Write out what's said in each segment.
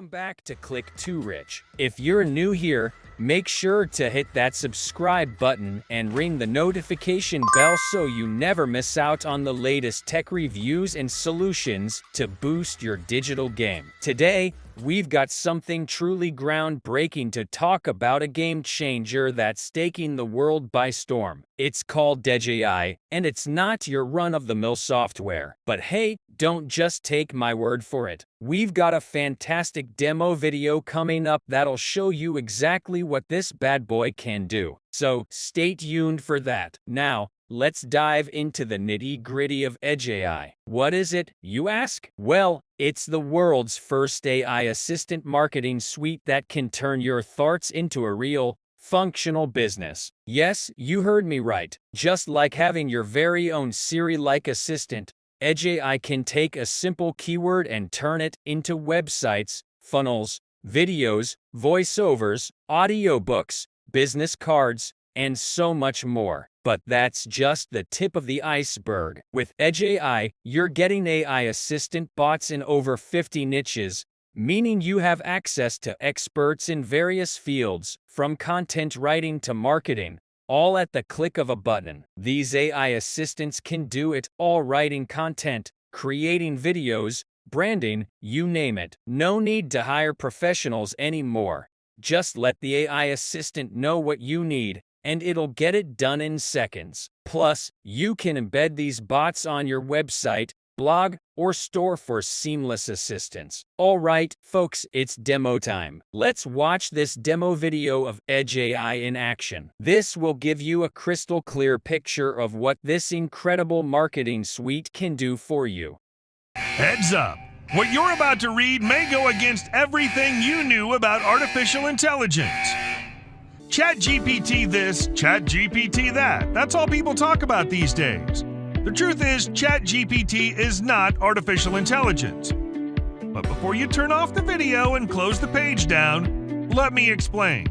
Welcome back to Click Too Rich. If you're new here, make sure to hit that subscribe button and ring the notification bell so you never miss out on the latest tech reviews and solutions to boost your digital game. Today, we've got something truly groundbreaking to talk about, a game changer that's taking the world by storm. It's called Edge AI, and it's not your run-of-the-mill software. But hey, don't just take my word for it. We've got a fantastic demo video coming up that'll show you exactly what this bad boy can do. So stay tuned for that. Now, let's dive into the nitty-gritty of Edge AI. What is it, you ask? Well, it's the world's first AI assistant marketing suite that can turn your thoughts into a real, functional business. Yes, you heard me right. Just like having your very own Siri-like assistant, Edge AI can take a simple keyword and turn it into websites, funnels, videos, voiceovers, audiobooks, business cards, and so much more. But that's just the tip of the iceberg. With Edge AI, you're getting AI assistant bots in over 50 niches, meaning you have access to experts in various fields, from content writing to marketing, all at the click of a button. These AI assistants can do it all: writing content, creating videos, branding, you name it. No need to hire professionals anymore. Just let the AI assistant know what you need, and it'll get it done in seconds. Plus, you can embed these bots on your website, blog, or store for seamless assistance. Alright, folks, it's demo time. Let's watch this demo video of Edge AI in action. This will give you a crystal clear picture of what this incredible marketing suite can do for you. Heads up! What you're about to read may go against everything you knew about artificial intelligence. ChatGPT this, ChatGPT that. That's all people talk about these days. The truth is, ChatGPT is not artificial intelligence. But before you turn off the video and close the page down, let me explain.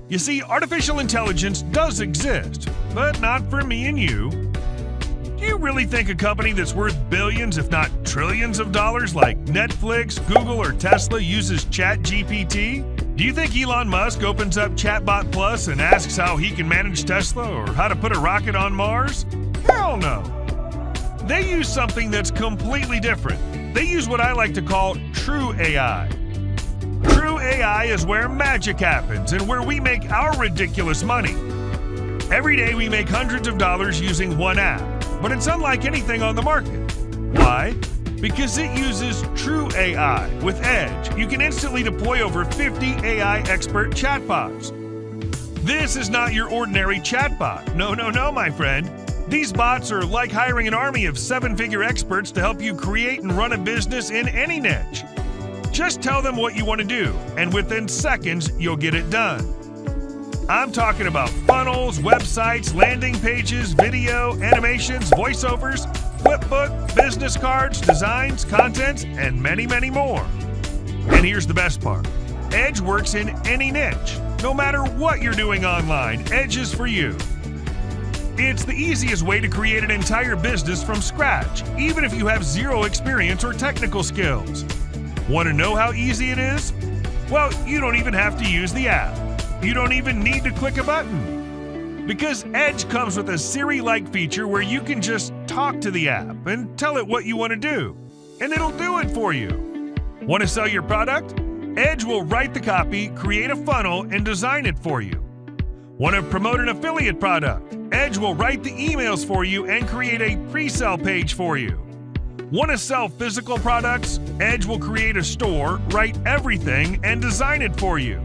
You see, artificial intelligence does exist, but not for me and you. Do you really think a company that's worth billions, if not trillions of dollars like Netflix, Google, or Tesla uses ChatGPT? Do you think Elon Musk opens up Chatbot Plus and asks how he can manage Tesla or how to put a rocket on Mars? Hell no. They use something that's completely different. They use what I like to call true AI. True AI is where magic happens and where we make our ridiculous money. Every day we make hundreds of dollars using one app, but it's unlike anything on the market. Why? Because it uses true AI. With Edge, you can instantly deploy over 50 AI expert chatbots. This is not your ordinary chatbot. No, my friend. These bots are like hiring an army of 7-figure experts to help you create and run a business in any niche. Just tell them what you want to do, and within seconds, you'll get it done. I'm talking about funnels, websites, landing pages, video, animations, voiceovers, flipbook, business cards, designs, content, and many, many more. And here's the best part. Edge works in any niche. No matter what you're doing online, Edge is for you. It's the easiest way to create an entire business from scratch, even if you have zero experience or technical skills. Want to know how easy it is? Well, you don't even have to use the app. You don't even need to click a button. Because Edge comes with a Siri-like feature where you can just talk to the app and tell it what you want to do, and it'll do it for you. Want to sell your product? Edge will write the copy, create a funnel, and design it for you. Want to promote an affiliate product? Edge will write the emails for you and create a pre-sale page for you. Want to sell physical products? Edge will create a store, write everything, and design it for you.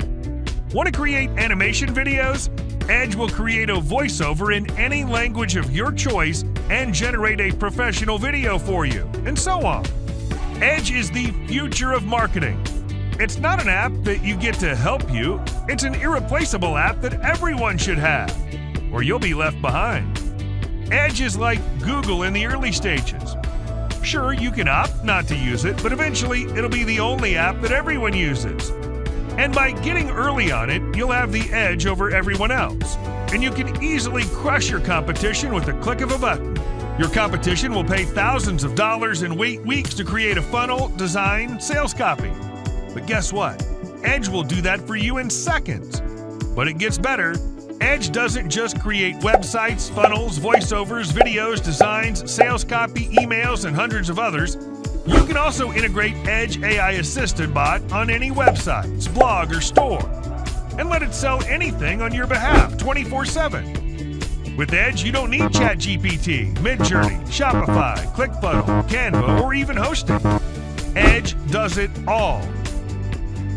Want to create animation videos? Edge will create a voiceover in any language of your choice and generate a professional video for you, and so on. Edge is the future of marketing. It's not an app that you get to help you. It's an irreplaceable app that everyone should have, or you'll be left behind. Edge is like Google in the early stages. Sure, you can opt not to use it, but eventually it'll be the only app that everyone uses. And by getting early on it, you'll have the edge over everyone else. And you can easily crush your competition with a click of a button. Your competition will pay thousands of dollars and wait weeks to create a funnel, design, sales copy. But guess what? Edge will do that for you in seconds. But it gets better. Edge doesn't just create websites, funnels, voiceovers, videos, designs, sales copy, emails, and hundreds of others. You can also integrate Edge AI Assistant Bot on any website, blog, or store, and let it sell anything on your behalf 24/7. With Edge, you don't need ChatGPT, Midjourney, Shopify, ClickFunnels, Canva, or even hosting. Edge does it all.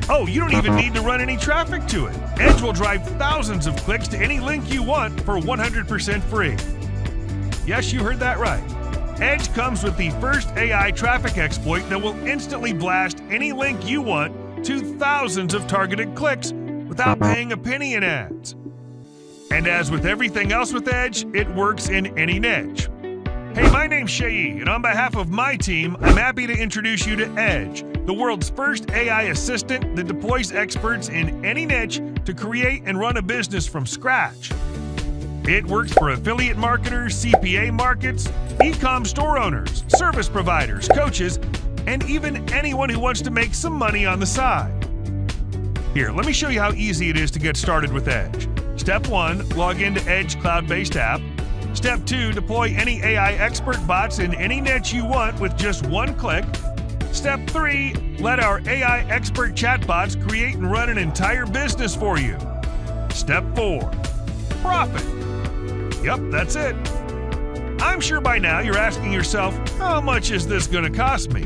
Oh, you don't even need to run any traffic to it. Edge will drive thousands of clicks to any link you want for 100% free. Yes, you heard that right. Edge comes with the first AI traffic exploit that will instantly blast any link you want to thousands of targeted clicks without paying a penny in ads. And as with everything else with Edge, it works in any niche. Hey, my name's Shayi, and on behalf of my team, I'm happy to introduce you to Edge, the world's first AI assistant that deploys experts in any niche to create and run a business from scratch. It works for affiliate marketers, CPA markets, e-com store owners, service providers, coaches, and even anyone who wants to make some money on the side. Here, let me show you how easy it is to get started with Edge. Step 1, log into Edge cloud-based app. Step 2, deploy any AI expert bots in any niche you want with just one click. Step 3, let our AI expert chatbots create and run an entire business for you. Step 4, profit. Yep, that's it. I'm sure by now you're asking yourself, how much is this going to cost me?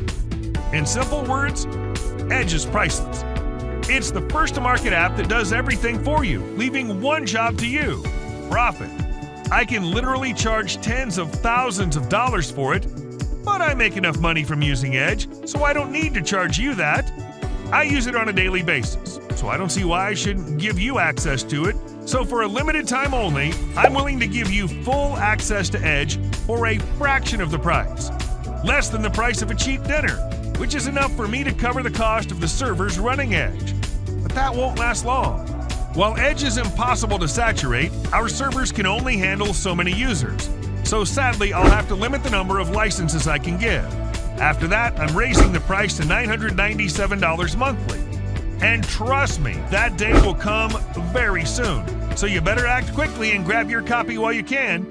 In simple words, Edge is priceless. It's the first-to-market app that does everything for you, leaving one job to you: profit. I can literally charge tens of thousands of dollars for it, but I make enough money from using Edge, so I don't need to charge you that. I use it on a daily basis, so I don't see why I shouldn't give you access to it. So for a limited time only, I'm willing to give you full access to Edge for a fraction of the price. Less than the price of a cheap dinner, which is enough for me to cover the cost of the servers running Edge. But that won't last long. While Edge is impossible to saturate, our servers can only handle so many users. So sadly, I'll have to limit the number of licenses I can give. After that, I'm raising the price to $997 monthly. And trust me, that day will come very soon. So you better act quickly and grab your copy while you can.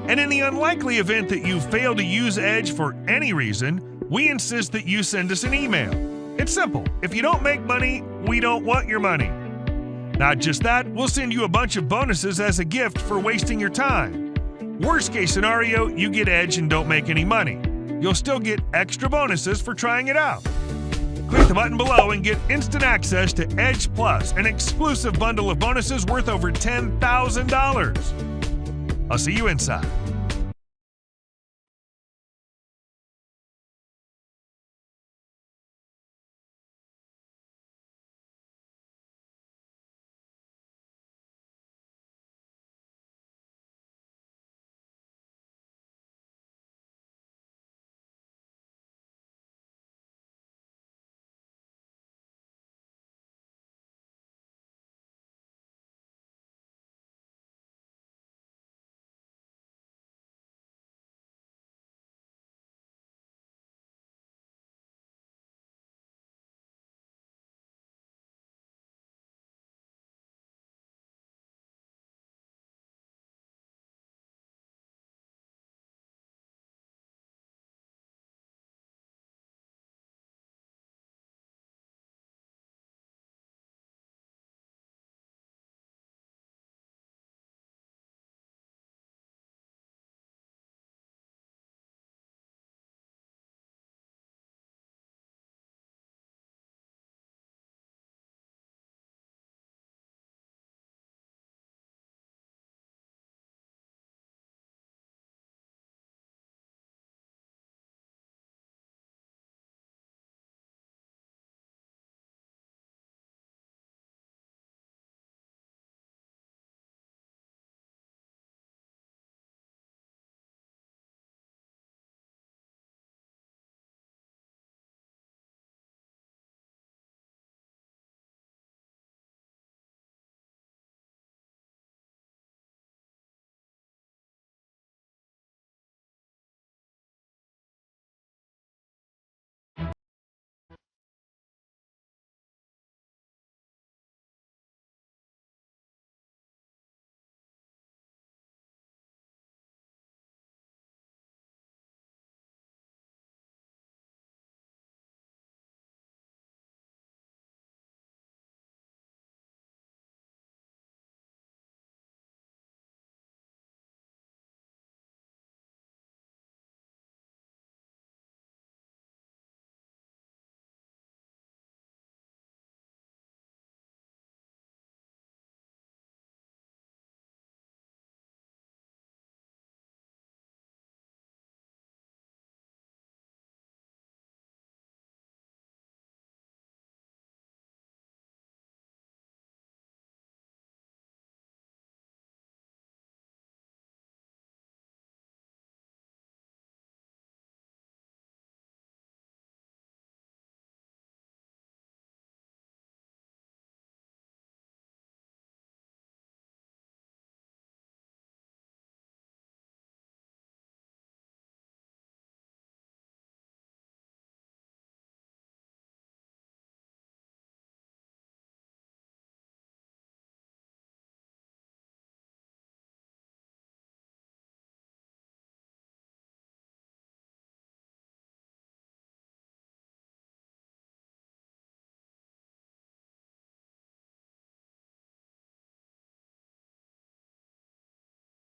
And in the unlikely event that you fail to use Edge for any reason, we insist that you send us an email. It's simple. If you don't make money, we don't want your money. Not just that, we'll send you a bunch of bonuses as a gift for wasting your time. Worst case scenario, you get Edge and don't make any money. You'll still get extra bonuses for trying it out. Click the button below and get instant access to Edge Plus, an exclusive bundle of bonuses worth over $10,000. I'll see you inside.